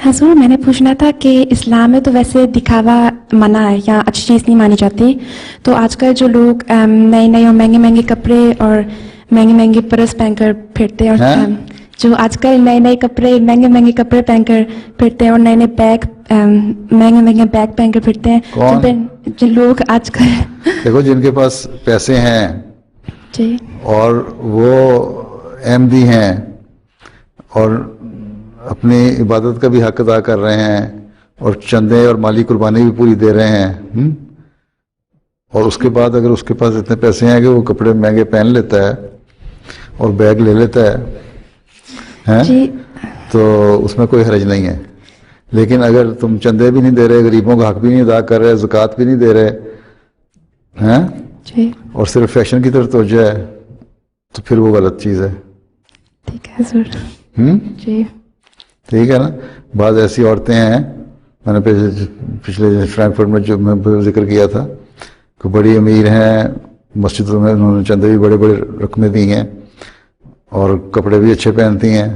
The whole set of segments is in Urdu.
حضور میں نے پوچھنا تھا کہ اسلام میں تو ویسے دکھاوا منع ہے یا اچھی چیز نہیں مانی جاتی، تو آج کل جو لوگ نئے نئے اور مہنگے مہنگے کپڑے اور مہنگے مہنگے پرس پہن کر پھرتے ہیں، اور جو آج کل نئے نئے کپڑے مہنگے مہنگے کپڑے پہن کر پھرتے ہیں اور نئے نئے بیگ مہنگے مہنگے بیگ پہن کر پھرتے ہیں، جو لوگ آج کل دیکھو جن کے پاس پیسے ہیں جی اور وہ احمدی ہیں اور اپنی عبادت کا بھی حق ادا کر رہے ہیں اور چندے اور مالی قربانی بھی پوری دے رہے ہیں، اور اس کے بعد اگر اس کے پاس اتنے پیسے ہیں کہ وہ کپڑے مہنگے پہن لیتا ہے اور بیگ لے لیتا ہے جی تو اس میں کوئی حرج نہیں ہے. لیکن اگر تم چندے بھی نہیں دے رہے، غریبوں کا حق بھی نہیں ادا کر رہے، زکوٰۃ بھی نہیں دے رہے ہیں جی اور صرف فیشن کی طرف توجہ ہے تو پھر وہ غلط چیز ہے. ٹھیک ہے حضور. جی ٹھیک ہے نا. بعض ایسی عورتیں ہیں، میں نے پچھلے فرینکفرٹ میں جو میں ذکر کیا تھا کہ بڑی امیر ہیں، مسجدوں میں انہوں نے چندے بھی بڑے بڑے رقمیں دی ہیں اور کپڑے بھی اچھے پہنتی ہیں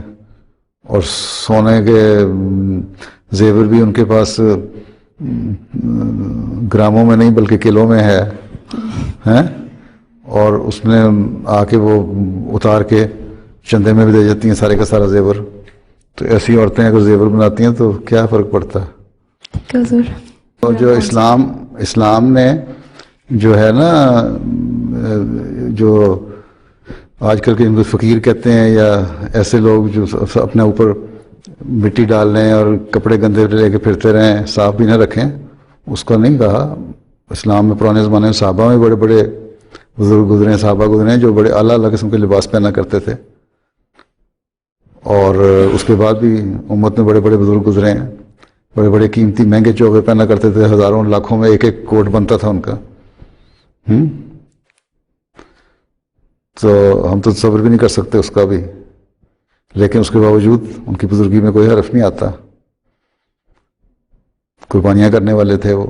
اور سونے کے زیور بھی ان کے پاس گراموں میں نہیں بلکہ کلوں میں ہے، اور اس میں آ کے وہ اتار کے چندے میں بھی دے جاتی ہیں سارے کا سارا زیور. تو ایسی عورتیں اگر زیور بناتی ہیں تو کیا فرق پڑتا ہے؟ اور جو اسلام نے جو ہے نا، جو آج کل کے ان کو فقیر کہتے ہیں یا ایسے لوگ جو اپنے اوپر مٹی ڈال لیں اور کپڑے گندے لے کے پھرتے رہیں، صاف بھی نہ رکھیں، اس کا نہیں کہا. اسلام میں پرانے زمانے میں صحابہ میں بڑے بڑے بزرگ گزرے ہیں، صحابہ گزرے ہیں جو بڑے اعلیٰ اعلیٰ قسم کے لباس پہنا کرتے تھے، اور اس کے بعد بھی امت میں بڑے بڑے بزرگ گزرے ہیں، بڑے بڑے قیمتی مہنگے چوبے پہنا کرتے تھے، ہزاروں لاکھوں میں ایک ایک کوٹ بنتا تھا ان کا. تو ہم تو تصور بھی نہیں کر سکتے اس کا بھی، لیکن اس کے باوجود ان کی بزرگی میں کوئی حرف نہیں آتا. قربانیاں کرنے والے تھے وہ.